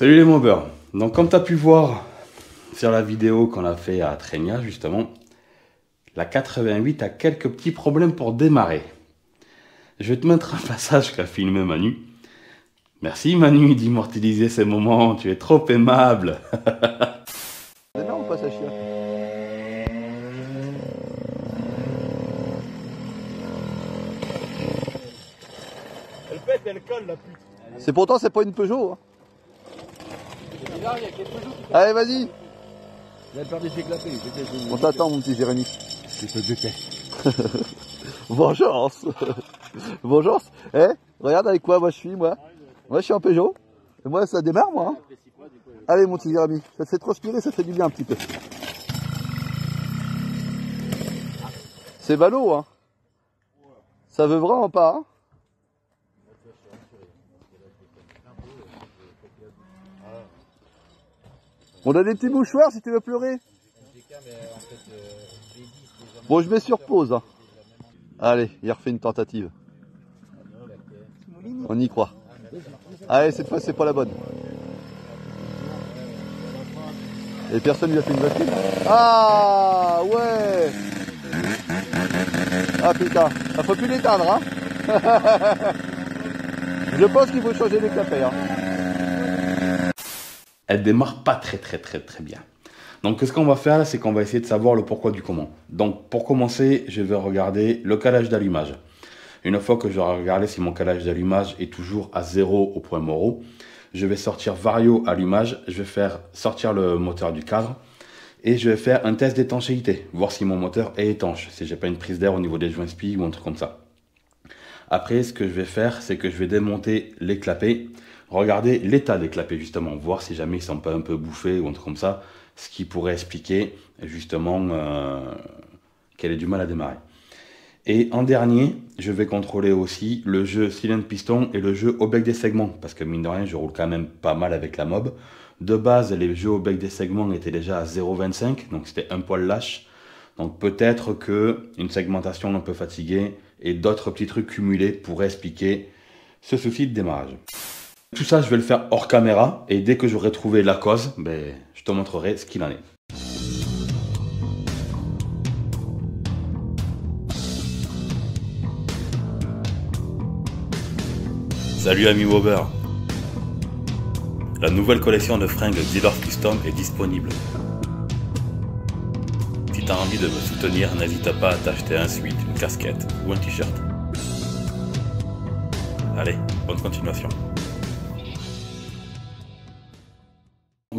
Salut les mobbers. Donc comme tu as pu voir sur la vidéo qu'on a fait à Trénia justement, la 88 a quelques petits problèmes pour démarrer. Je vais te mettre un passage qu'a filmé Manu. Merci Manu d'immortaliser ces moments, tu es trop aimable. C'est bien ou pas ça chien? Elle pète, elle colle la pute. C'est pourtant c'est pas une Peugeot. Hein. Là, il y a quelques Peugeot qui Allez vas-y. Il a peur de s'éclater. On t'attend mon petit Jérémy. Je te déteste. Vengeance. Vengeance. Eh, regarde avec quoi moi je suis moi. Moi je suis en Peugeot. Et moi ça démarre moi. Hein. Allez mon petit Jérémy. Ça te fait transpirer, ça te fait du bien un petit peu. C'est ballot hein. Ça veut vraiment pas hein. On a des petits mouchoirs si tu veux pleurer. Bon, je mets sur pause. Hein. Allez, il refait une tentative. On y croit. Allez, cette fois, c'est pas la bonne. Et personne lui a fait une voiture. Ah, ouais. Ah, putain. Ça faut plus l'éteindre, hein. Je pense qu'il faut changer les clapets, hein. Elle démarre pas très bien. Donc ce qu'on va faire, c'est qu'on va essayer de savoir le pourquoi du comment. Donc pour commencer, je vais regarder le calage d'allumage. Une fois que j'aurai regardé si mon calage d'allumage est toujours à 0 au point Moreau, je vais sortir Vario allumage, je vais faire sortir le moteur du cadre et je vais faire un test d'étanchéité, voir si mon moteur est étanche, si j'ai pas une prise d'air au niveau des joints spi ou un truc comme ça. Après, ce que je vais faire, c'est que je vais démonter les clapets, regarder l'état des clapets justement, voir si jamais ils sont pas un peu bouffés ou un truc comme ça, ce qui pourrait expliquer justement qu'elle ait du mal à démarrer. Et en dernier, je vais contrôler aussi le jeu cylindre piston et le jeu au bec des segments, parce que mine de rien, je roule quand même pas mal avec la mob. De base, les jeux au bec des segments étaient déjà à 0,25, donc c'était un poil lâche. Donc peut-être que une segmentation un peu fatiguée et d'autres petits trucs cumulés pourraient expliquer ce souci de démarrage. Tout ça, je vais le faire hors caméra et dès que j'aurai trouvé la cause, je te montrerai ce qu'il en est. Salut amis Wobber. La nouvelle collection de fringues Dealer Custom est disponible. Si tu as envie de me soutenir, n'hésite pas à t'acheter un sweat, une casquette ou un t-shirt. Allez, bonne continuation.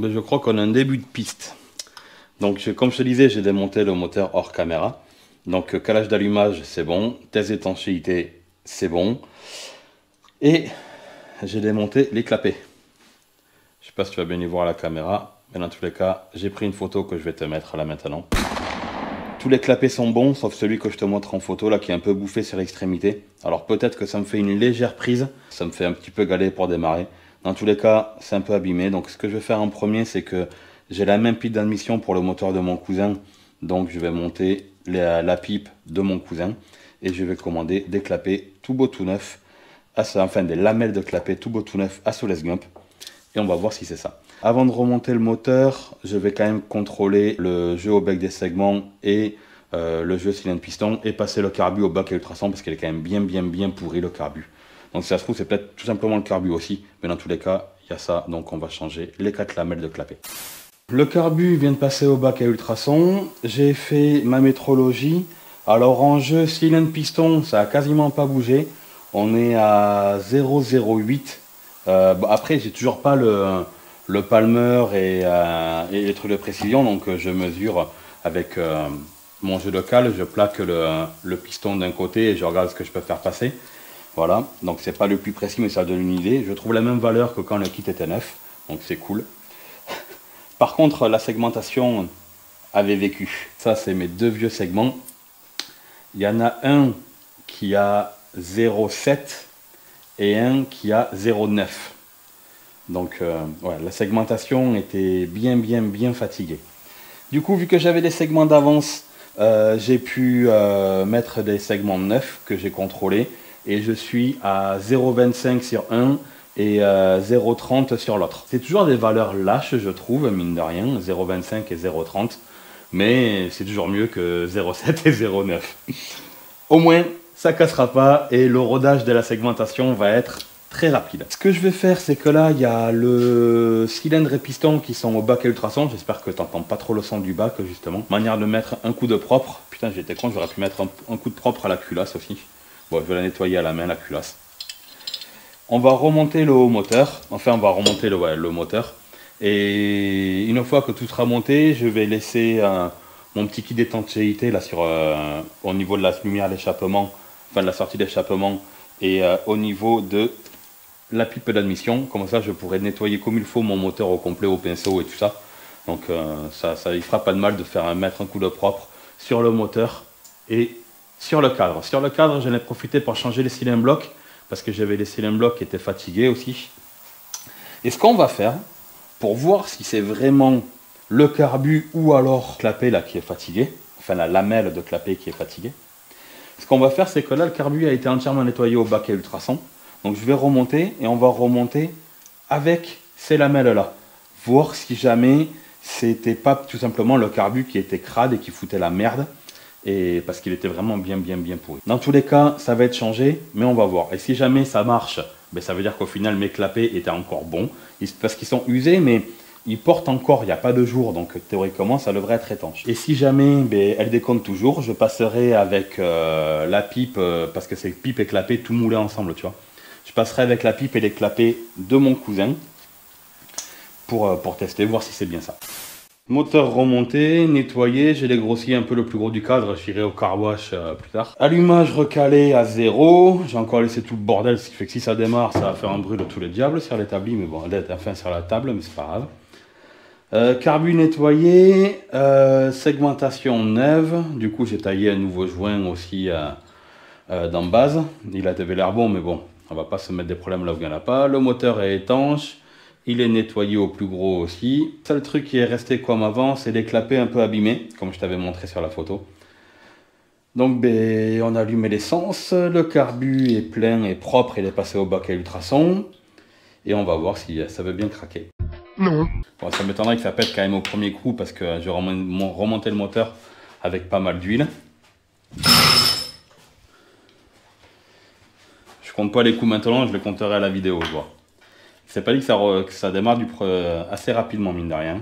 Je crois qu'on a un début de piste. Donc comme je te disais, j'ai démonté le moteur hors caméra. Donc calage d'allumage, c'est bon. Test d'étanchéité, c'est bon. Et j'ai démonté les clapets. Je sais pas si tu vas bien y voir à la caméra, mais dans tous les cas, j'ai pris une photo que je vais te mettre là maintenant. Tous les clapets sont bons, sauf celui que je te montre en photo là, qui est un peu bouffé sur l'extrémité. Alors peut-être que ça me fait une légère prise, ça me fait un petit peu galérer pour démarrer. Dans tous les cas, c'est un peu abîmé. Donc ce que je vais faire en premier, c'est que j'ai la même pipe d'admission pour le moteur de mon cousin. Donc je vais monter la pipe de mon cousin et je vais commander des clapets tout beau tout neuf. Enfin des lamelles de clapets tout beau tout neuf à Soles Gump. Et on va voir si c'est ça. Avant de remonter le moteur, je vais quand même contrôler le jeu au bec des segments et le jeu cylindre piston et passer le carbu au bac à ultrasons parce qu'il est quand même bien pourri le carbu. Donc si ça se trouve, c'est peut-être tout simplement le carbu aussi. Mais dans tous les cas, il y a ça. Donc on va changer les 4 lamelles de clapet. Le carbu vient de passer au bac à ultrasons. J'ai fait ma métrologie. Alors en jeu cylindre piston, ça a quasiment pas bougé. On est à 0,08. Après, j'ai toujours pas le palmer et les trucs de précision. Donc je mesure avec mon jeu de cale. Je plaque le piston d'un côté et je regarde ce que je peux faire passer. Voilà, donc c'est pas le plus précis mais ça donne une idée. Je trouve la même valeur que quand le kit était neuf, donc c'est cool. Par contre, la segmentation avait vécu. Ça, c'est mes deux vieux segments. Il y en a un qui a 0,7 et un qui a 0,9. Donc, ouais, la segmentation était bien fatiguée. Du coup, vu que j'avais des segments d'avance, j'ai pu mettre des segments neufs que j'ai contrôlés. Et je suis à 0,25 sur un et 0,30 sur l'autre. C'est toujours des valeurs lâches, je trouve, mine de rien, 0,25 et 0,30, mais c'est toujours mieux que 0,7 et 0,9. Au moins, ça cassera pas et le rodage de la segmentation va être très rapide. Ce que je vais faire, c'est que là, il y a le cylindre et piston qui sont au bac à ultrasons. J'espère que tu n'entends pas trop le son du bac, justement. Manière de mettre un coup de propre. Putain, j'étais con, j'aurais pu mettre un coup de propre à la culasse aussi. Bon, je vais la nettoyer à la main, la culasse. On va remonter le haut moteur. Enfin, on va remonter le moteur. Et une fois que tout sera monté, je vais laisser mon petit kit d'étanchéité là sur au niveau de la lumière d'échappement, enfin de la sortie d'échappement, et au niveau de la pipe d'admission. Comme ça, je pourrais nettoyer comme il faut mon moteur au complet au pinceau et tout ça. Donc ça ne fera pas de mal de mettre un coup de propre sur le moteur et sur le cadre. Sur le cadre, j'en ai profité pour changer les cylindres blocs parce que j'avais les cylindres blocs qui étaient fatigués aussi. Et ce qu'on va faire, pour voir si c'est vraiment le carbu ou alors le clapet là qui est fatigué, enfin la lamelle de clapet qui est fatiguée. Ce qu'on va faire, c'est que là, le carbu a été entièrement nettoyé au bac à ultrasons. Donc je vais remonter et on va remonter avec ces lamelles-là. Voir si jamais c'était pas tout simplement le carbu qui était crade et qui foutait la merde. Et parce qu'il était vraiment bien pourri. Dans tous les cas, ça va être changé, mais on va voir. Et si jamais ça marche, ben ça veut dire qu'au final, mes clapets étaient encore bons. Parce qu'ils sont usés, mais ils portent encore, il n'y a pas de jour, donc théoriquement, ça devrait être étanche. Et si jamais elle déconne toujours, je passerai avec la pipe, parce que c'est pipe et clapet tout moulé ensemble, tu vois. Je passerai avec la pipe et les clapets de mon cousin pour tester, voir si c'est bien ça. Moteur remonté, nettoyé, j'ai dégrossi un peu le plus gros du cadre, j'irai au car wash plus tard. Allumage recalé à 0, j'ai encore laissé tout le bordel, ce qui fait que si ça démarre, ça va faire un bruit de tous les diables sur l'établi, mais bon, elle est enfin sur la table, mais c'est pas grave. Carbu nettoyé, segmentation neuve, du coup j'ai taillé un nouveau joint aussi dans base, il avait l'air bon mais bon, on va pas se mettre des problèmes là où il n'y en a pas. Le moteur est étanche, il est nettoyé au plus gros aussi. Le seul truc qui est resté comme avant, c'est les clapets un peu abîmés, comme je t'avais montré sur la photo. Donc on a allumé l'essence, le carbu est plein et propre, il est passé au bac à ultrasons, et on va voir si ça veut bien craquer. Non. Bon, ça m'étonnerait que ça pète quand même au premier coup parce que je vais remonter le moteur avec pas mal d'huile. Je compte pas les coups maintenant, je les compterai à la vidéo, je vois. C'est pas dit que ça démarre assez rapidement, mine de rien.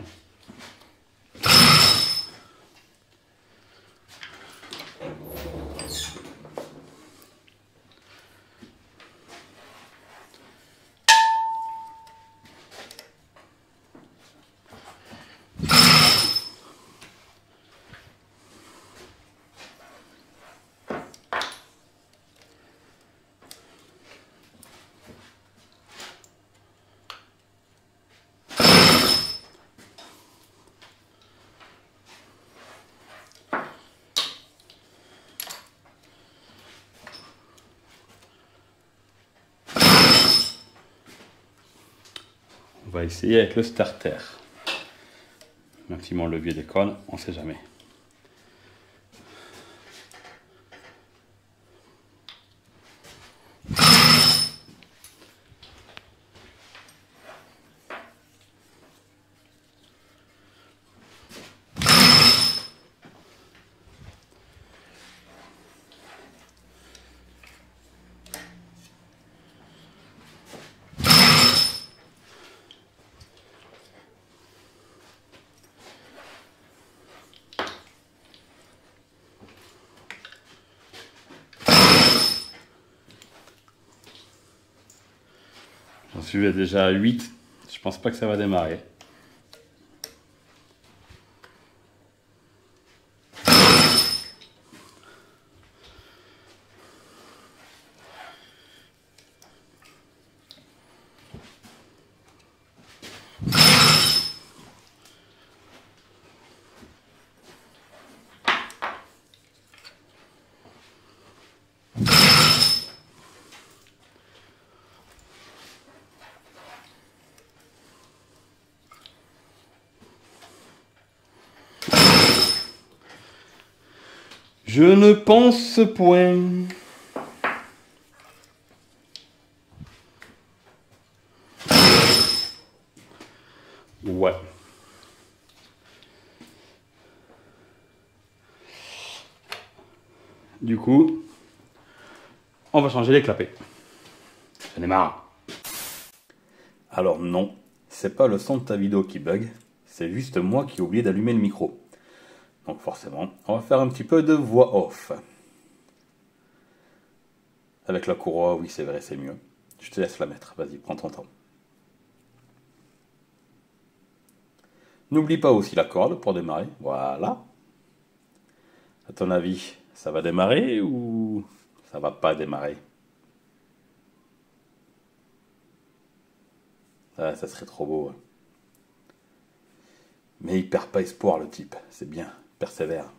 On va essayer avec le starter. Même si mon levier déconne, on ne sait jamais. J'en suis déjà à 8, je pense pas que ça va démarrer. Je ne pense point. Du coup, on va changer les clapets. J'en ai marre. Alors non, c'est pas le son de ta vidéo qui bug, c'est juste moi qui ai oublié d'allumer le micro. Donc forcément, on va faire un petit peu de voix off. Avec la courroie, oui c'est vrai, c'est mieux. Je te laisse la mettre, vas-y, prends ton temps. N'oublie pas aussi la corde pour démarrer, voilà. À ton avis, ça va démarrer ou ça va pas démarrer? Ah, ça serait trop beau. Mais il perd pas espoir le type, c'est bien, persévère.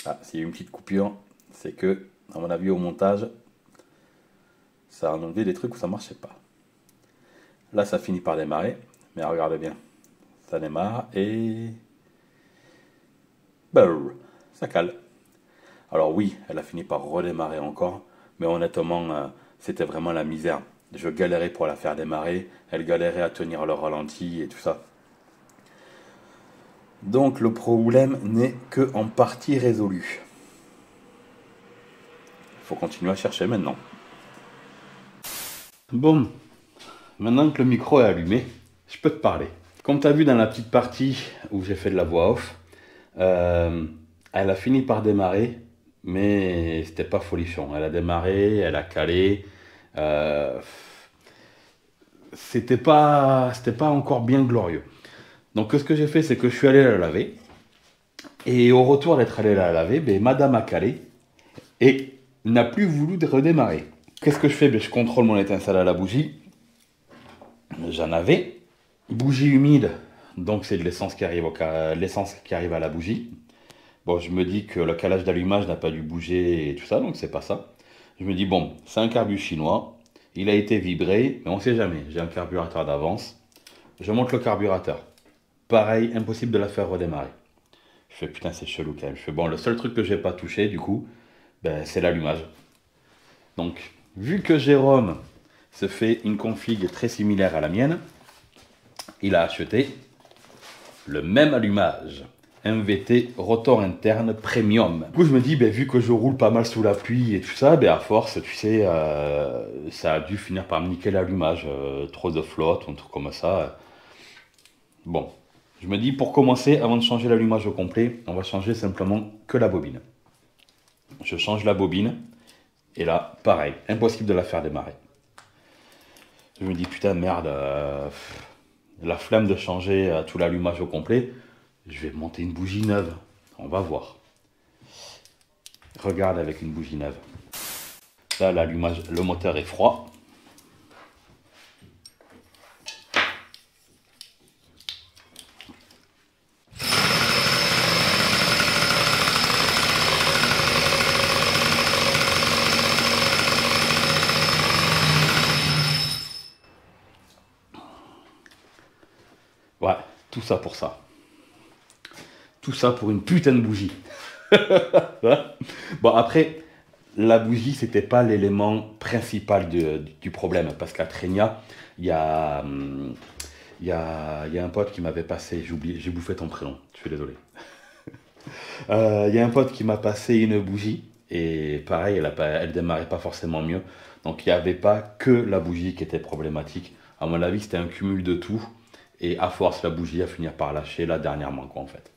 Ah, s'il y a une petite coupure, c'est que, à mon avis, au montage, ça a enlevé des trucs où ça marchait pas. Là, ça finit par démarrer, mais regarde bien. Ça démarre et... brrr, ça cale. Alors oui, elle a fini par redémarrer encore, mais honnêtement, c'était vraiment la misère. Je galérais pour la faire démarrer, elle galérait à tenir le ralenti et tout ça. Donc le problème n'est que en partie résolu. Il faut continuer à chercher maintenant. Bon, maintenant que le micro est allumé, je peux te parler. Comme tu as vu dans la petite partie où j'ai fait de la voix off, elle a fini par démarrer, mais c'était pas folichon. Elle a démarré, elle a calé. C'était pas encore bien glorieux. Donc ce que j'ai fait, c'est que je suis allé la laver. Et au retour d'être allé la laver, ben, madame a calé et n'a plus voulu redémarrer. Qu'est-ce que je fais? Ben, je contrôle mon étincelle à la bougie. J'en avais. Bougie humide, donc c'est de l'essence qui arrive à la bougie. Bon, je me dis que le calage d'allumage n'a pas dû bouger et tout ça, donc c'est pas ça. Je me dis, bon, c'est un carbu chinois. Il a été vibré, mais on sait jamais. J'ai un carburateur d'avance. Je monte le carburateur. Pareil, impossible de la faire redémarrer. Je fais putain, c'est chelou quand même. Je fais bon, le seul truc que j'ai pas touché du coup, ben, c'est l'allumage. Donc, vu que Jérôme se fait une config très similaire à la mienne, il a acheté le même allumage. MVT rotor interne premium. Du coup, je me dis, ben, vu que je roule pas mal sous la pluie et tout ça, ben, à force, tu sais, ça a dû finir par me niquer l'allumage. Trop de flotte, un truc comme ça. Bon. Je me dis, pour commencer, avant de changer l'allumage au complet, on va changer simplement que la bobine. Je change la bobine, et là, pareil, impossible de la faire démarrer. Je me dis, putain, merde, la flemme de changer tout l'allumage au complet, je vais monter une bougie neuve, on va voir. Regarde avec une bougie neuve. Là, l'allumage, le moteur est froid. Ouais, tout ça pour ça. Tout ça pour une putain de bougie. Bon, après, la bougie, c'était pas l'élément principal du problème. Parce qu'à Trénia, il y a un pote qui m'avait passé, j'ai bouffé ton prénom, je suis désolé. Il y a un pote qui m'a passé une bougie. Et pareil, elle démarrait pas forcément mieux. Donc il n'y avait pas que la bougie qui était problématique. À mon avis, c'était un cumul de tout. Et à force, la bougie a fini par lâcher là dernièrement, quoi, en fait.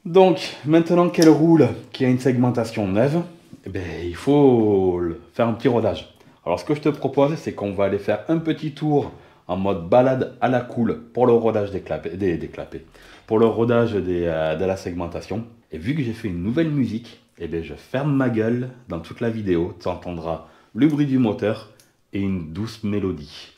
Donc, maintenant qu'elle roule, qu'il y a une segmentation neuve, eh ben, il faut faire un petit rodage. Alors, ce que je te propose, c'est qu'on va aller faire un petit tour en mode balade à la cool pour le rodage des clapets, pour le rodage de la segmentation. Et vu que j'ai fait une nouvelle musique, eh ben, je ferme ma gueule dans toute la vidéo. Tu entendras le bruit du moteur et une douce mélodie.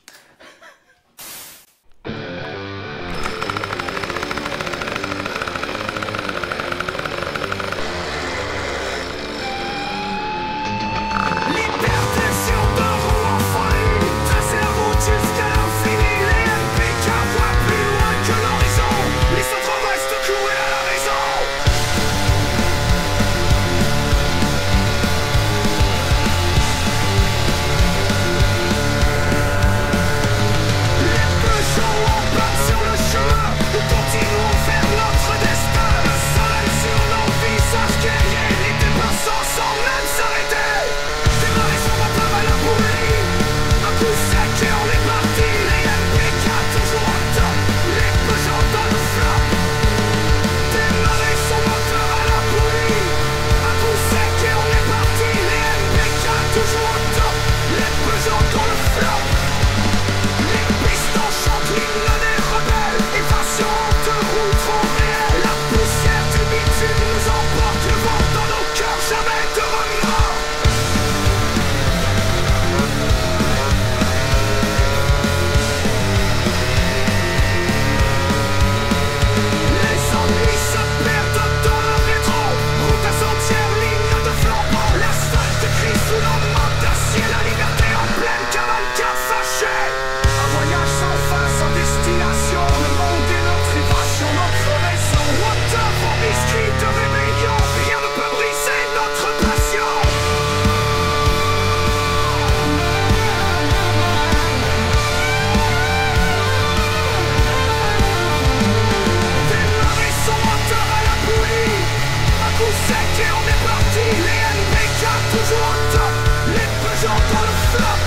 sec et on est parti. Les NPK toujours au top, les Peugeot dans le flop.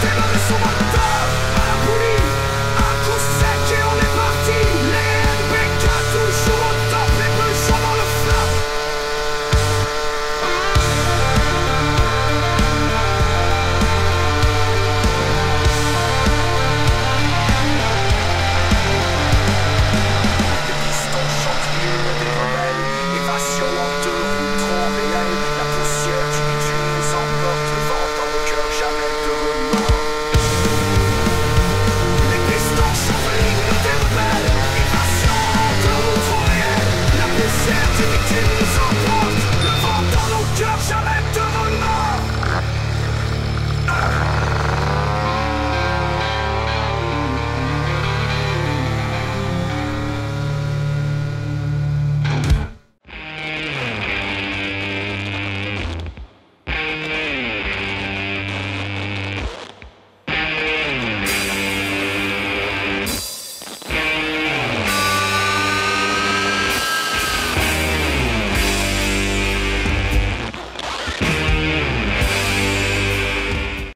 Tes mains sont